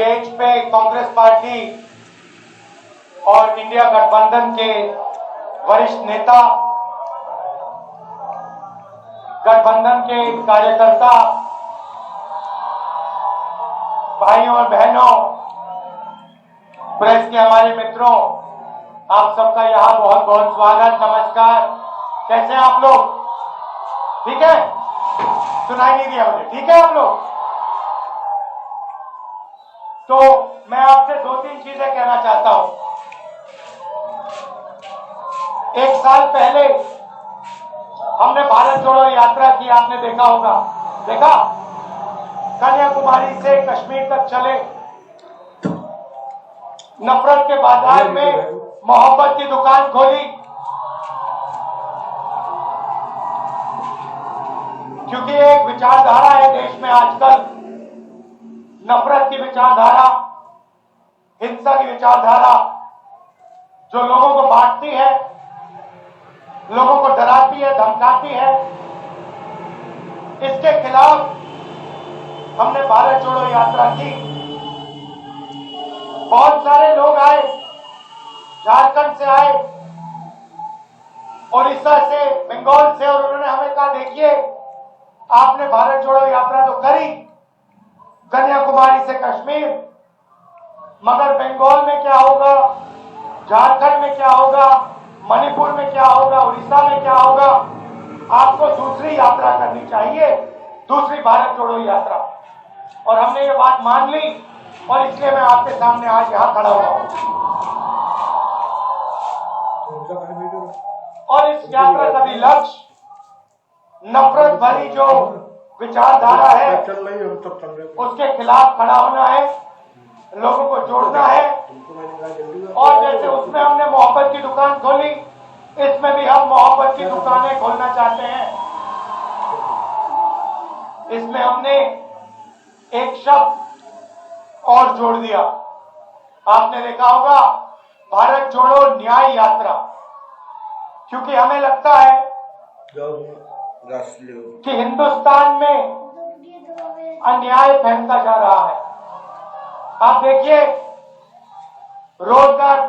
Stage पे Congress party और India गठबंधन के वरिष्ठ नेता, गठबंधन के कार्यकर्ता, भाइयों और बहनों, प्रेस के हमारे मित्रों, आप सबका यहाँ बहुत बहुत स्वागत, नमस्कार। कैसे हैं आप लोग? ठीक है? सुनाई नहीं दिया मुझे? ठीक है आप लोग? तो मैं आपसे दो तीन चीजें कहना चाहता हूं। एक साल पहले हमने भारत जोड़ो यात्रा की, आपने देखा होगा। देखा? कन्याकुमारी से कश्मीर तक चले, नफरत के बाजार में मोहब्बत की दुकान खोली, क्योंकि एक विचारधारा है देश में आजकल, नफरत की विचारधारा, हिंसा की विचारधारा, जो लोगों को बांटती है, लोगों को डराती है, धमकाती है। इसके खिलाफ हमने भारत जोड़ो यात्रा की। बहुत सारे लोग आए, झारखंड से आए, उड़ीसा से, बंगाल से, और उन्होंने हमें कहा, देखिए आपने भारत जोड़ो यात्रा तो करी कन्याकुमारी से कश्मीर, मगर बंगाल में क्या होगा, झारखंड में क्या होगा, मणिपुर में क्या होगा, उड़ीसा में क्या होगा? आपको दूसरी यात्रा करनी चाहिए, दूसरी भारत जोड़ो यात्रा। और हमने ये बात मान ली, और इसलिए मैं आपके सामने आज यहां खड़ा हुआ हूं। और इस यात्रा का भी लक्ष्य नफरत भरी जो विचारधारा है उसके खिलाफ खड़ा होना है, लोगों को जोड़ना है। और जैसे उसमें हमने मोहब्बत की दुकान खोली, इसमें भी हम मोहब्बत की दुकानें खोलना चाहते हैं। इसमें हमने एक शब्द और जोड़ दिया, आपने देखा होगा, भारत जोड़ो न्याय यात्रा, क्योंकि हमें लगता है कि हिंदुस्तान में अन्याय फैलता जा रहा है। आप देखिए, रोजगार,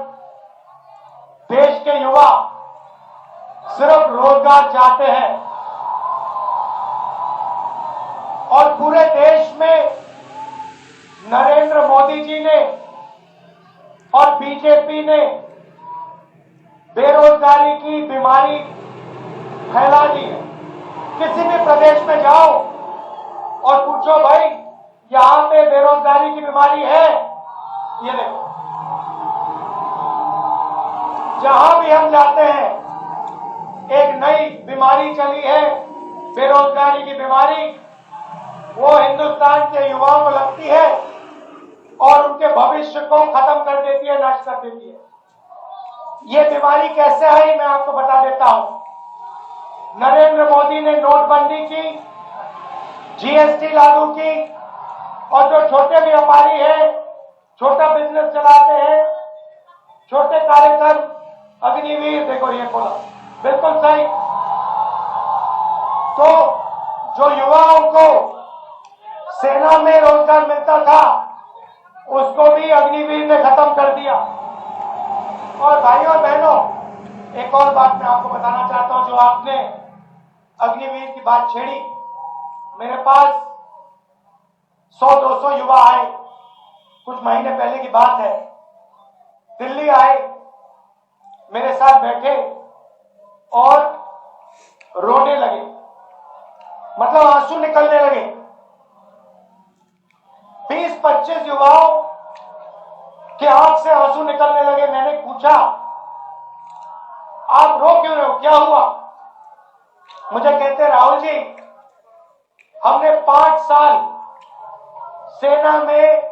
देश के युवा सिर्फ रोजगार चाहते हैं, और पूरे देश में नरेंद्र मोदी जी ने और बीजेपी ने बेरोजगारी की बीमारी फैला दी है। किसी भी प्रदेश में जाओ और पूछो, भाई यहां पे बेरोजगारी की बीमारी है? ये देखो, जहां भी हम जाते हैं एक नई बीमारी चली है, बेरोजगारी की बीमारी। वो हिंदुस्तान के युवाओं को लगती है और उनके भविष्य को खत्म कर देती है, नष्ट कर देती है। ये बीमारी कैसे आई, मैं आपको बता देता हूं। नरेंद्र मोदी ने नोटबंदी की, जीएसटी लागू की, और जो छोटे व्यापारी हैं, छोटा बिजनेस चलाते हैं, छोटे कार्यक्रम, अग्निवीर, देखो ये खोला, बिल्कुल सही। तो जो युवाओं को सेना में रोजगार मिलता था, उसको भी अग्निवीर ने खत्म कर दिया। और भाइयों और बहनों, एक और बात मैं आपको बताना चाहता हूं। जो आपने अग्निवीर की बात छेड़ी, मेरे पास 100-200 युवा आए, कुछ महीने पहले की बात है। दिल्ली आए, मेरे साथ बैठे और रोने लगे, मतलब आंसू निकलने लगे। 20-25 युवाओं के आंख से आंसू निकलने लगे। मैंने पूछा, आप रो क्यों रहे हो, क्या हुआ? मुझे कहते, राहुल जी, हमने 5 साल सेना में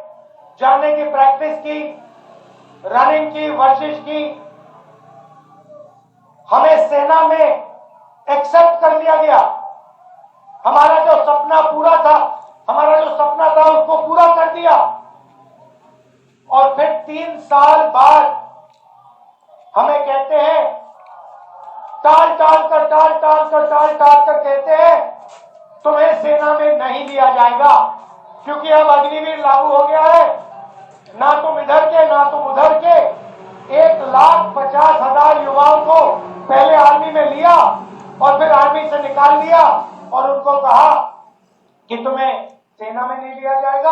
जाने की प्रैक्टिस की, रनिंग की, वर्जिश की, हमें सेना में एक्सेप्ट कर लिया गया। हमारा जो सपना पूरा था, हमारा जो सपना था उसको पूरा कर दिया। और फिर 3 साल बाद हमें कहते हैं, टाल टाल कर कहते हैं, तुम्हें सेना में नहीं लिया जाएगा, क्योंकि अब अग्निवीर लागू हो गया है, ना तुम इधर के ना तुम उधर के 1,50,000 युवाओं को पहले आर्मी में लिया और फिर आर्मी से निकाल दिया और उनको कहा कि तुम्हें सेना में नहीं लिया जाएगा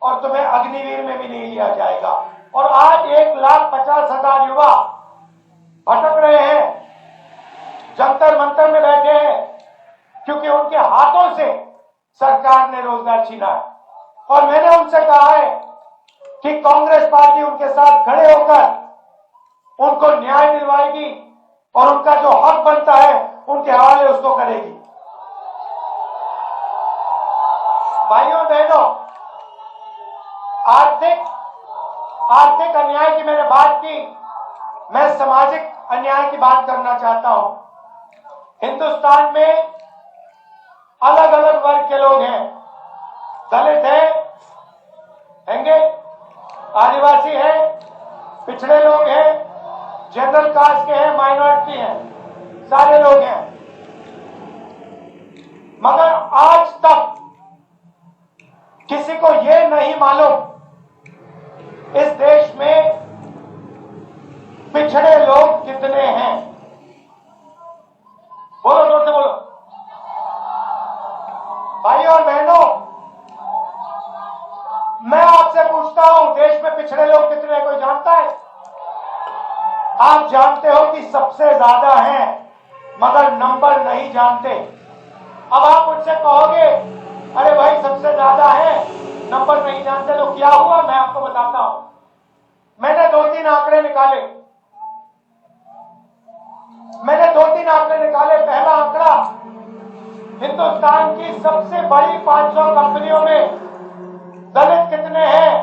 और तुम्हें अग्निवीर में भी नहीं लिया जाएगा। और आज 1,50,000 युवा भटक रहे हैं, जंतर मंतर में बैठे हैं, क्योंकि उनके हाथों से सरकार ने रोजगार छीना है। और मैंने उनसे कहा है कि कांग्रेस पार्टी उनके साथ खड़े होकर उनको न्याय दिलवाएगी और उनका जो हक बनता है उनके हवाले उसको करेगी। भाइयों बहनों, आर्थिक अन्याय की मैंने बात की, मैं सामाजिक अन्याय की बात करना चाहता हूं। हिंदुस्तान में अलग अलग वर्ग के लोग हैं, दलित हैंगे, आदिवासी है, पिछड़े लोग हैं, जनरल कास्ट के हैं, माइनॉरिटी हैं, सारे लोग हैं। मगर आज तक किसी को यह नहीं मालूम इस देश में पिछड़े लोग कितने हैं। बोलो, जोर से बोलो। भाइयों और बहनों, मैं आपसे पूछता हूं, देश में पिछड़े लोग कितने हैं, कोई जानता है? आप जानते हो कि सबसे ज्यादा हैं, मगर नंबर नहीं जानते। अब आप मुझसे कहोगे, अरे भाई सबसे ज्यादा है, नंबर नहीं जानते, तो क्या हुआ? मैं आपको बताता हूं। मैंने 2-3 आंकड़े निकाले। पहला आंकड़ा, हिंदुस्तान की सबसे बड़ी 500 कंपनियों में दलित कितने हैं,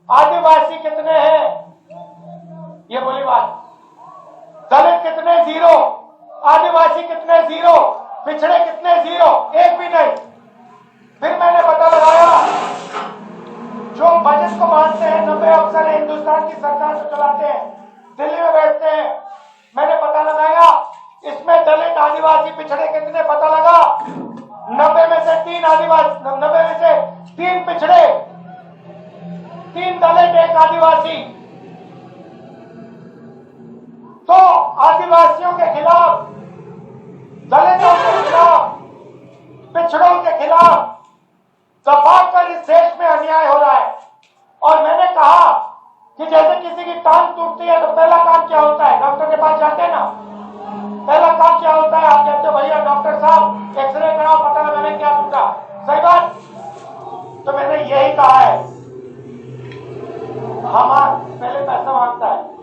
आदिवासी कितने हैं? ये बोली बात। दलित कितने? 0। आदिवासी कितने? 0। पिछड़े कितने? 0, एक भी नहीं। फिर मैंने पता लगाया, जो बजट को बांटते हैं 90 अफसर हिंदुस्तान की सरकार को चलाते हैं, दिल्ली में बैठते हैं। मैंने पता लगाया, इसमें दलित आदिवासी पिछड़े कितने? पता लगा 90 में से 3 आदिवासी, 90 में से 3 पिछड़े, 3 दलित, 1 आदिवासी। तो आदिवासियों के खिलाफ, दलितों के खिलाफ, पिछड़ों के खिलाफ दबाकर इस देश में अन्याय हो रहा है। और मैंने कहा कि जैसे किसी की टांग टूटती है तो पहला काम क्या होता है? डॉक्टर के पास जाते हैं ना, पहला काम क्या होता है? आप कहते हो भैया डॉक्टर साहब एक्सरे कराओ, पता लगाने क्या टूटा। सही बात। तो मैंने यही कहा है, पहले पैसा मांगता है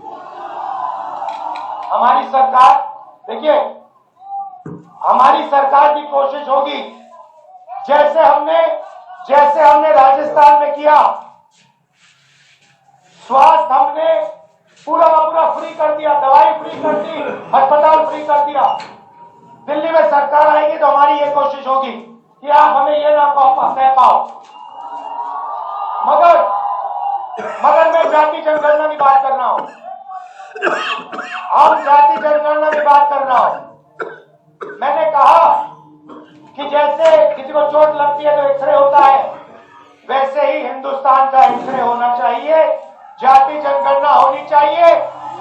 हमारी सरकार। देखिए, हमारी सरकार की कोशिश होगी, जैसे हमने राजस्थान में किया, स्वास्थ्य हमने पूरा का पूरा फ्री कर दिया, दवाई फ्री कर दी, अस्पताल फ्री कर दिया। दिल्ली में सरकार आएगी तो हमारी ये कोशिश होगी कि आप हमें ये ना कह पाओ। मगर मैं जाति जनगणना की बात कर रहा हूं। हम जाति जनगणना की बात कर रहा हूं। मैंने कहा कि जैसे किसी को चोट लगती है तो एक्सरे होता है, वैसे ही हिंदुस्तान का एक्सरे होना चाहिए, जाति जनगणना होनी चाहिए,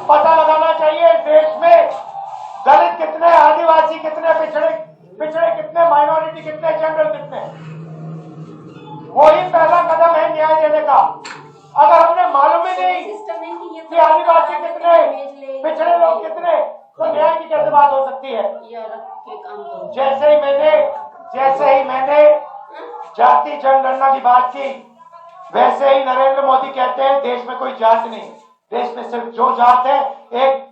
पता लगाना चाहिए देश में दलित कितने, आदिवासी कितने, पिछड़े कितने, माइनॉरिटी कितने, जनरल कितने। वही पहला कदम है न्याय देने का। अगर हमने मालूम ही नहीं कि आदिवासी कितने, पिछड़े लोग कितने, तो न्याय की कैसे बात हो सकती है? जैसे ही मैंने जाति जनगणना की बात की, वैसे ही नरेंद्र मोदी कहते हैं देश में कोई जात नहीं, देश में सिर्फ जो जात है एक।